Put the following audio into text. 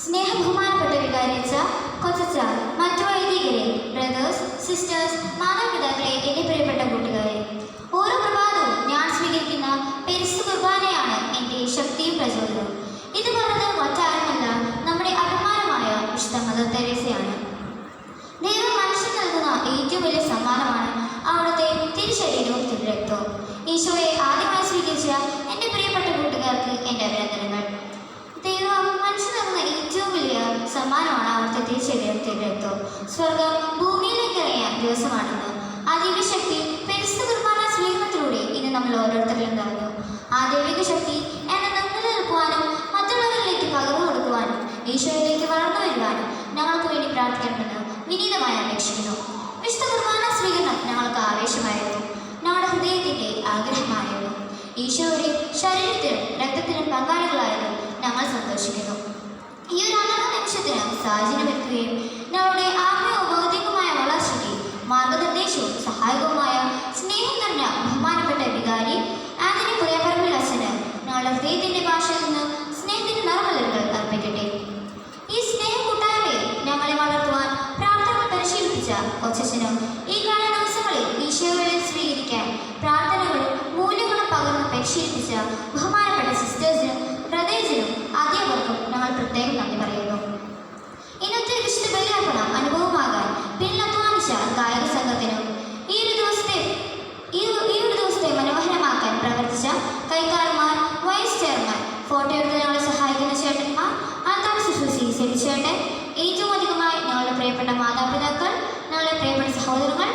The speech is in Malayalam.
സ്നേഹബഹുമാനപ്പെട്ട വികാരിച്ച കൊച്ചച്ച, മറ്റു വൈദികരെ, ബ്രദേഴ്സ്, സിസ്റ്റേഴ്സ്, മാതാപിതാക്കളെ, എൻ്റെ പ്രിയപ്പെട്ട കൂട്ടുകാരെ, ഓരോ പ്രഭാതവും ഞാൻ സ്വീകരിക്കുന്ന പരിശുദ്ധ കുർബാനയാണ് എൻ്റെ ശക്തിയും പ്രചോദനവും. ഇത് പറഞ്ഞത് മറ്റാരുമല്ല, നമ്മുടെ അഭിമാനമായ വിശുദ്ധ മദർ തെരേസയാണ്. ദൈവം മനുഷ്യൻ നൽകുന്ന ഏറ്റവും വലിയ സമ്മാനമാണ് അവിടുത്തെ തിരുശരീരവും തിരുരക്തവും. ഈശോയെ ആദ്യമായി സ്വീകരിച്ച എൻ്റെ പ്രിയപ്പെട്ട കൂട്ടുകാർക്ക് എൻ്റെ അഭിനന്ദനങ്ങൾ. ദൈവം മനുഷ്യൻ നൽകുന്ന ഏറ്റവും വലിയ സമ്മാനമാണ് അവിടുത്തെ തിരുശരീരവും തിരുരക്തവും. സ്വർഗം ഭൂമിയിലേക്ക് ഇറങ്ങിയ ദിവസമാണെന്ന് ആ ദിവ്യശക്തി പരിശുദ്ധ കുർബാന സ്വീകരണത്തിലൂടെ ഇന്ന് നമ്മൾ ഓരോരുത്തരിലും കാണുന്നു. ആ ദൈവിക ശക്തി എന്നെ നിലനിൽക്കുവാനും മറ്റുള്ളവരിലേക്ക് പകർന്നു കൊടുക്കുവാനും ഈശോയിലേക്ക് വളർന്നു വരുവാനും ഞങ്ങൾക്ക് വേണ്ടി പ്രാർത്ഥിക്കണമെന്ന് വിനീതമായി അപേക്ഷിക്കുന്നു. വിശുദ്ധ കുർബാന സ്വീകരണം ഞങ്ങൾക്ക് ആവേശമായിരുന്നു, ഞങ്ങളുടെ ഹൃദയത്തിൻ്റെ ആഗ്രഹമായിരുന്നു. ഈശോയുടെ ശരീരത്തിനും രക്തത്തിനും പങ്കാളികളായതും ഞങ്ങൾ സന്തോഷിക്കുന്നു. ഈ ഒരു അനന്ത നിമിഷത്തിന് സാഹചര്യമെത്തുകയും ഞങ്ങളുടെ ആത്മീയവും ഭൗതികമായ വളർച്ചയ്ക്ക് മാർഗനിർദ്ദേശവും സഹായകവുമായ സ്നേഹം നിറഞ്ഞ ബഹുമാനപ്പെട്ട വികാരി ആന്റണി പുതിയപറമ്പിൽ അച്ഛന് ഞങ്ങളുടെ ഹൃദയത്തിൻ്റെ ഭാഷയിൽ നിന്ന് സ്നേഹത്തിൻ്റെ നിറമലരുകൾ അർപ്പിക്കട്ടെ. ഈ സ്നേഹ കൂട്ടായ്മയിൽ ഞങ്ങളെ വളർത്തുവാൻ പ്രാർത്ഥനകൾ പരിശീലിപ്പിച്ച കൊച്ചച്ഛനും ഈ കാല ദിവസങ്ങളിൽ ഈശോകളിൽ സ്വീകരിക്കാൻ പ്രാർത്ഥനകളും മൂല്യങ്ങളും പകർന്ന് പരിശീലിപ്പിച്ച ബഹുമാനപ്പെട്ട സിസ്റ്റേഴ്സിനും ബ്രദേഴ്സിനും അധ്യാപകർക്കും ഞങ്ങൾ പ്രത്യേകം നന്ദി പറയുന്നു. ഇന്നത്തെ വിശുദ്ധ ബലിയർപ്പണം അനുഭവമാകാൻ പിന്നിലധ്വാനിച്ച ഗായക സംഘത്തിനും ഈ ഒരു ദിവസത്തെ മനോഹരമാക്കാൻ പ്രവർത്തിച്ച കൈക്കാരന്മാർ, വൈസ് ചെയർമാൻ, ഫോട്ടോ എടുത്ത് ഞങ്ങളെ സഹായിക്കുന്ന ചേട്ടന്മാർ, ആൾക്കാർ ശുശ്രൂഷി ചേട്ടൻ, ഏറ്റവും അധികമായി ഞങ്ങളുടെ പ്രിയപ്പെട്ട മാതാപിതാക്കൾ, ഞങ്ങളുടെ പ്രിയപ്പെട്ട സഹോദരങ്ങൾ,